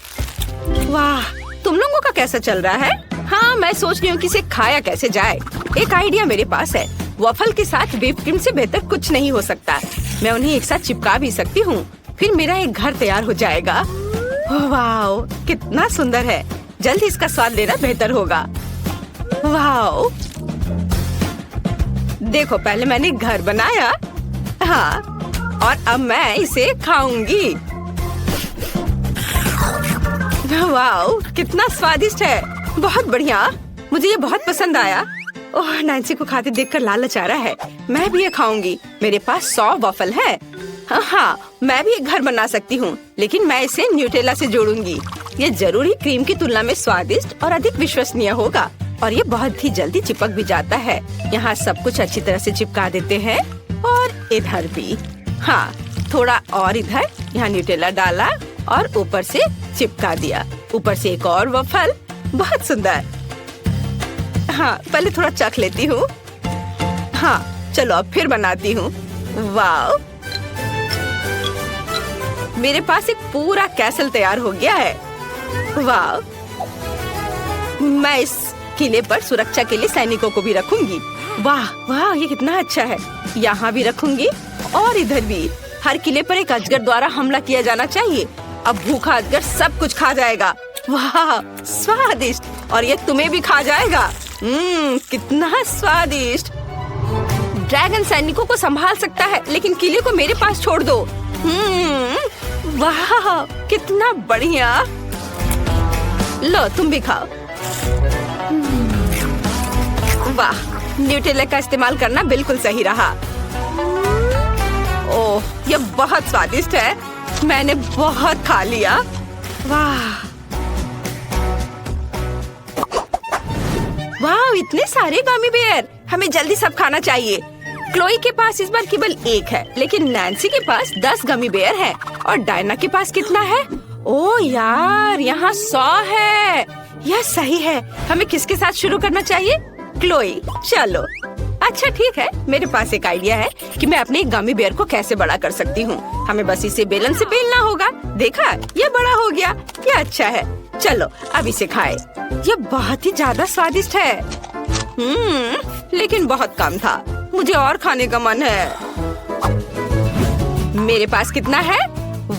वाह, तुम लोगों का कैसा चल रहा है? हाँ, मैं सोच रही हूँ कि इसे खाया कैसे जाए। एक आइडिया मेरे पास है। वॉफल के साथ व्हिप क्रीम से बेहतर कुछ नहीं हो सकता। मैं उन्हें एक साथ चिपका भी सकती हूँ। फिर मेरा एक घर तैयार हो जाएगा। वाह, कितना सुंदर है। जल्द ही इसका स्वाद लेना बेहतर होगा। वाह, देखो, पहले मैंने घर बनाया। हाँ, और अब मैं इसे खाऊंगी। वाह, कितना स्वादिष्ट है। बहुत बढ़िया, मुझे ये बहुत पसंद आया। ओह, नैन्सी को खाते देखकर लालच आ रहा है। मैं भी ये खाऊंगी। मेरे पास 100 वॉफल है। हाँ, मैं भी एक घर बना सकती हूँ, लेकिन मैं इसे न्यूटेला से जोड़ूंगी। ये जरूर ही क्रीम की तुलना में स्वादिष्ट और अधिक विश्वसनीय होगा। और ये बहुत ही जल्दी चिपक भी जाता है। यहाँ सब कुछ अच्छी तरह से चिपका देते हैं। और इधर भी। हाँ, थोड़ा और इधर। यहाँ न्यूटेला डाला और ऊपर से चिपका दिया। ऊपर से एक और वॉफल। बहुत सुंदर। हाँ, पहले थोड़ा चख लेती हूँ। हाँ, चलो अब फिर बनाती हूँ। वाह, मेरे पास एक पूरा कैसल तैयार हो गया है। वाह, मैं इस किले पर सुरक्षा के लिए सैनिकों को भी रखूंगी। वाह वाह, ये कितना अच्छा है। यहाँ भी रखूंगी और इधर भी। हर किले पर एक अजगर द्वारा हमला किया जाना चाहिए। अब भूखा अजगर सब कुछ खा जाएगा। वाह, स्वादिष्ट। और ये तुम्हें भी खा जाएगा। कितना स्वादिष्ट। ड्रैगन सैनिकों को संभाल सकता है, लेकिन किले को मेरे पास छोड़ दो। वाह कितना बढ़िया। लो तुम भी खाओ। वाह, न्यूटेला का इस्तेमाल करना बिल्कुल सही रहा। ओह, ये बहुत स्वादिष्ट है। मैंने बहुत खा लिया। वाह वाह, इतने सारे गमी बेयर। हमें जल्दी सब खाना चाहिए। क्लोई के पास इस बार केवल एक है, लेकिन नैन्सी के पास 10 गमी बेयर है। और डायना के पास कितना है? ओह यार, यहाँ 100 है। यह सही है। हमें किसके साथ शुरू करना चाहिए? क्लोई। चलो अच्छा ठीक है, मेरे पास एक आइडिया है कि मैं अपने गमी बेयर को कैसे बड़ा कर सकती हूँ। हमें बस इसे बेलन से बेलना होगा। देखा, ये बड़ा हो गया। ये अच्छा है। चलो अब इसे खाएं। ये बहुत ही ज्यादा स्वादिष्ट है। लेकिन बहुत कम था। मुझे और खाने का मन है। मेरे पास कितना है?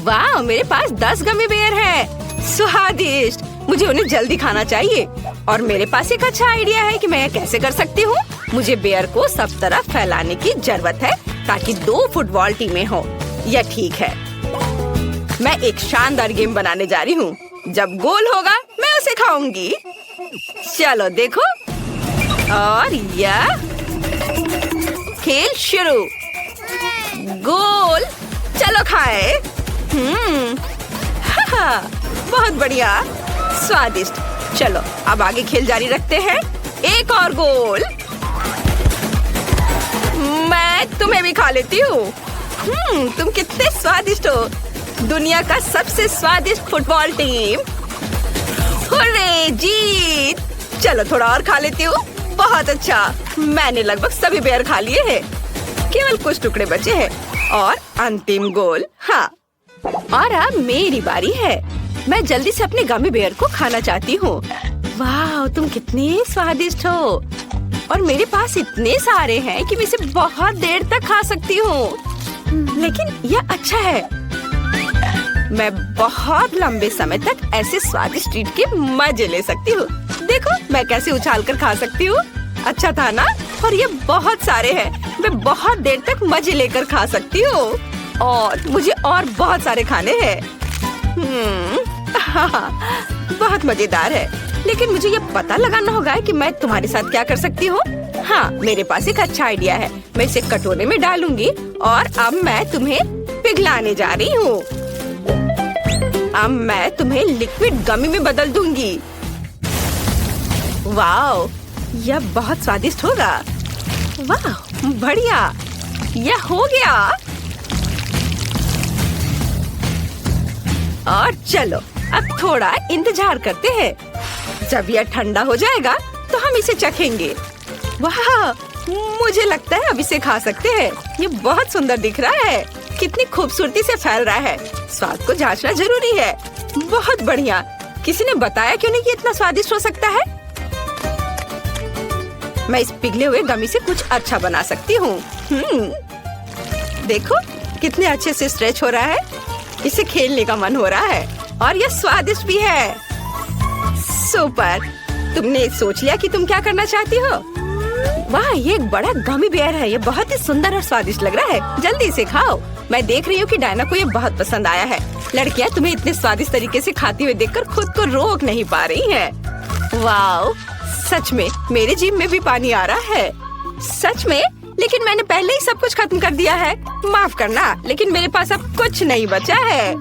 वाह, मेरे पास 10 गमी बेयर है। स्वादिष्ट। मुझे उन्हें जल्दी खाना चाहिए। और मेरे पास एक अच्छा आइडिया है कि मैं यह कैसे कर सकती हूँ। मुझे बेयर को सब तरफ फैलाने की जरूरत है ताकि 2 फुटबॉल टीमें हो। यह ठीक है। मैं एक शानदार गेम बनाने जा रही हूँ। जब गोल होगा मैं उसे खाऊंगी। चलो देखो। और यह खेल शुरू। गोल। चलो खाए। बहुत बढ़िया, स्वादिष्ट। चलो अब आगे खेल जारी रखते हैं। एक और गोल। मैं तुम्हें भी खा लेती हूँ। तुम कितने स्वादिष्ट हो। दुनिया का सबसे स्वादिष्ट फुटबॉल टीम। हुर्रे, जीत। चलो थोड़ा और खा लेती हूँ। बहुत अच्छा। मैंने लगभग सभी बेयर खा लिए हैं। केवल कुछ टुकड़े बचे हैं। और अंतिम गोल। हाँ, और अब मेरी बारी है। मैं जल्दी से अपने गमी बेयर को खाना चाहती हूँ। वाह, तुम कितने स्वादिष्ट हो। और मेरे पास इतने सारे हैं कि मैं इसे बहुत देर तक खा सकती हूँ। लेकिन यह अच्छा है। मैं बहुत लंबे समय तक ऐसे स्वादिष्ट ट्रीट के मजे ले सकती हूँ। देखो मैं कैसे उछाल कर खा सकती हूँ। अच्छा था ना? और ये बहुत सारे हैं। मैं बहुत देर तक मजे लेकर खा सकती हूँ। और मुझे और बहुत सारे खाने हैं। बहुत मजेदार है। लेकिन मुझे ये पता लगाना होगा कि मैं तुम्हारे साथ क्या कर सकती हूँ। हाँ, मेरे पास एक अच्छा आइडिया है। मैं इसे कटोरे में डालूंगी और अब मैं तुम्हें पिघलाने जा रही हूँ। अब मैं तुम्हें लिक्विड गमी में बदल दूंगी। वाह, यह बहुत स्वादिष्ट होगा। वाह, बढ़िया। यह हो गया। और चलो अब थोड़ा इंतजार करते हैं। जब यह ठंडा हो जाएगा तो हम इसे चखेंगे। वाह, मुझे लगता है अब इसे खा सकते हैं। ये बहुत सुंदर दिख रहा है। कितनी खूबसूरती से फैल रहा है। स्वाद को जांचना जरूरी है। बहुत बढ़िया। किसी ने बताया क्यों नहीं कि इतना स्वादिष्ट हो सकता है? मैं इस पिघले हुए गमी से कुछ अच्छा बना सकती हूँ। देखो कितने अच्छे से स्ट्रेच हो रहा है। इसे खेलने का मन हो रहा है। और यह स्वादिष्ट भी है। सुपर। तुमने सोच लिया कि तुम क्या करना चाहती हो? वाह, ये एक बड़ा गमी बेयर है। ये बहुत ही सुंदर और स्वादिष्ट लग रहा है। जल्दी से खाओ। मैं देख रही हूँ कि डायना को ये बहुत पसंद आया है। लड़कियाँ तुम्हें इतने स्वादिष्ट तरीके से खाती हुए देखकर खुद को रोक नहीं पा रही हैं। वाह, सच में मेरे जीभ में भी पानी आ रहा है। सच में? लेकिन मैंने पहले ही सब कुछ खत्म कर दिया है। माफ करना, लेकिन मेरे पास अब कुछ नहीं बचा है।